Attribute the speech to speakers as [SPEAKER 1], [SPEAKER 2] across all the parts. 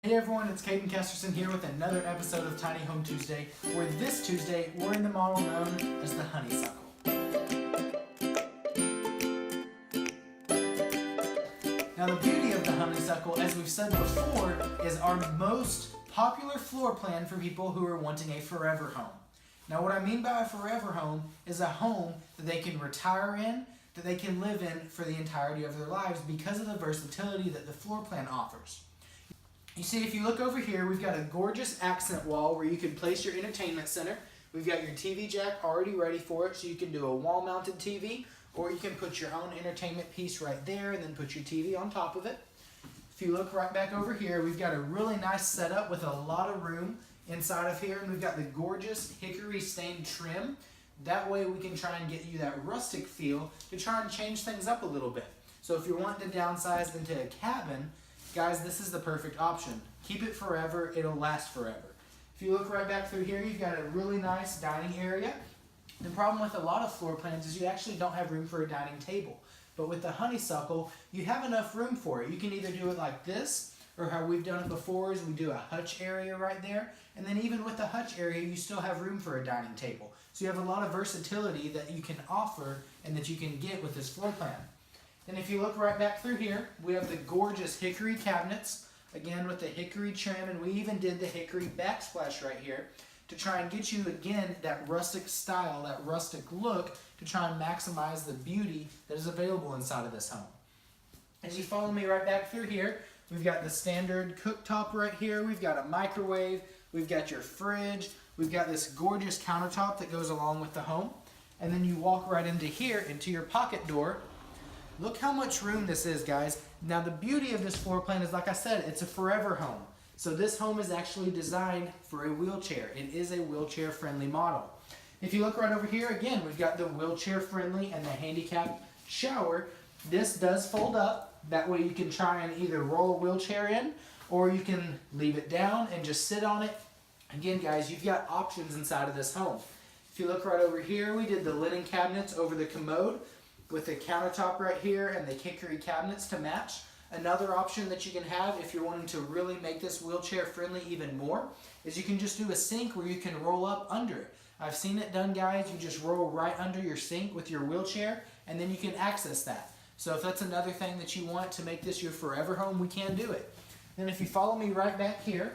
[SPEAKER 1] Hey everyone, it's Caden Kesterson here with another episode of Tiny Home Tuesday, where this Tuesday we're in the model known as the Honeysuckle. Now the beauty of the Honeysuckle, as we've said before, is our most popular floor plan for people who are wanting a forever home. Now what I mean by a forever home is a home that they can retire in, that they can live in for the entirety of their lives because of the versatility that the floor plan offers. You see, if you look over here, we've got a gorgeous accent wall where you can place your entertainment center. We've got your TV jack already ready for it, so you can do a wall-mounted TV, or you can put your own entertainment piece right there and then put your TV on top of it. If you look right back over here, we've got a really nice setup with a lot of room inside of here, and we've got the gorgeous hickory stained trim. That way we can try and get you that rustic feel to try and change things up a little bit. So if you're wanting to downsize into a cabin, guys, this is the perfect option. Keep it forever, it'll last forever. If you look right back through here, you've got a really nice dining area. The problem with a lot of floor plans is you actually don't have room for a dining table. But with the Honeysuckle, you have enough room for it. You can either do it like this, or how we've done it before is we do a hutch area right there. And then even with the hutch area, you still have room for a dining table. So you have a lot of versatility that you can offer and that you can get with this floor plan. Then if you look right back through here, we have the gorgeous hickory cabinets, again with the hickory trim, and we even did the hickory backsplash right here to try and get you, again, that rustic style, that rustic look, to try and maximize the beauty that is available inside of this home. As you follow me right back through here, we've got the standard cooktop right here, we've got a microwave, we've got your fridge, we've got this gorgeous countertop that goes along with the home, and then you walk right into here, into your pocket door. Look how much room this is, guys. Now the beauty of this floor plan is, like I said, it's a forever home. So this home is actually designed for a wheelchair. It is a wheelchair friendly model. If you look right over here, again, we've got the wheelchair friendly and the handicap shower. This does fold up. That way you can try and either roll a wheelchair in, or you can leave it down and just sit on it. Again, guys, you've got options inside of this home. If you look right over here, we did the linen cabinets over the commode, with the countertop right here and the hickory cabinets to match. Another option that you can have if you're wanting to really make this wheelchair friendly even more is you can just do a sink where you can roll up under it. I've seen it done, guys. You just roll right under your sink with your wheelchair and then you can access that. So if that's another thing that you want to make this your forever home, we can do it. Then if you follow me right back here,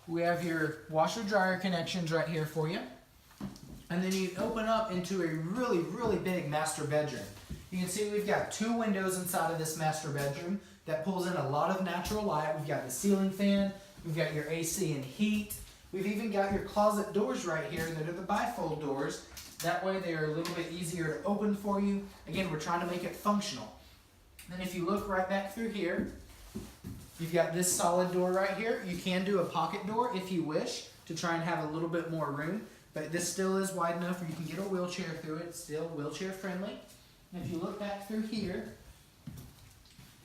[SPEAKER 1] we have your washer dryer connections right here for you. And then you open up into a really, really big master bedroom. You can see we've got 2 windows inside of this master bedroom that pulls in a lot of natural light. We've got the ceiling fan, we've got your AC and heat. We've even got your closet doors right here that are the bifold doors. That way they are a little bit easier to open for you. Again, we're trying to make it functional. Then if you look right back through here, you've got this solid door right here. You can do a pocket door if you wish to try and have a little bit more room. But this still is wide enough where you can get a wheelchair through it. It's still wheelchair friendly. And if you look back through here,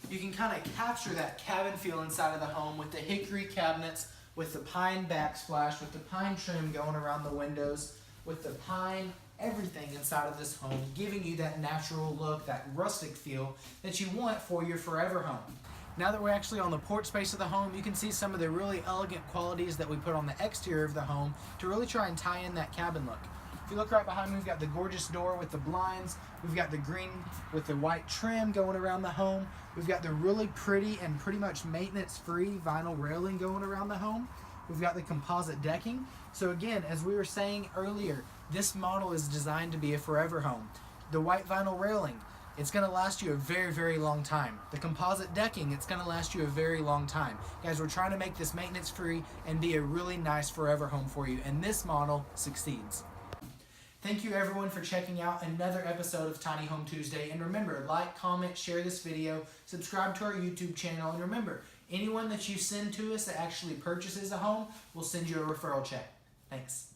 [SPEAKER 1] you can kind of capture that cabin feel inside of the home with the hickory cabinets, with the pine backsplash, with the pine trim going around the windows, with the pine, everything inside of this home, giving you that natural look, that rustic feel that you want for your forever home. Now that we're actually on the porch space of the home, you can see some of the really elegant qualities that we put on the exterior of the home to really try and tie in that cabin look. If you look right behind me, we've got the gorgeous door with the blinds. We've got the green with the white trim going around the home. We've got the really pretty and pretty much maintenance-free vinyl railing going around the home. We've got the composite decking. So again, as we were saying earlier, this model is designed to be a forever home. The white vinyl railing, it's going to last you a very, very long time. The composite decking, it's going to last you a very long time. Guys, we're trying to make this maintenance-free and be a really nice forever home for you, and this model succeeds. Thank you everyone for checking out another episode of Tiny Home Tuesday. And remember, like, comment, share this video, subscribe to our YouTube channel, and remember, anyone that you send to us that actually purchases a home, we'll send you a referral check. Thanks.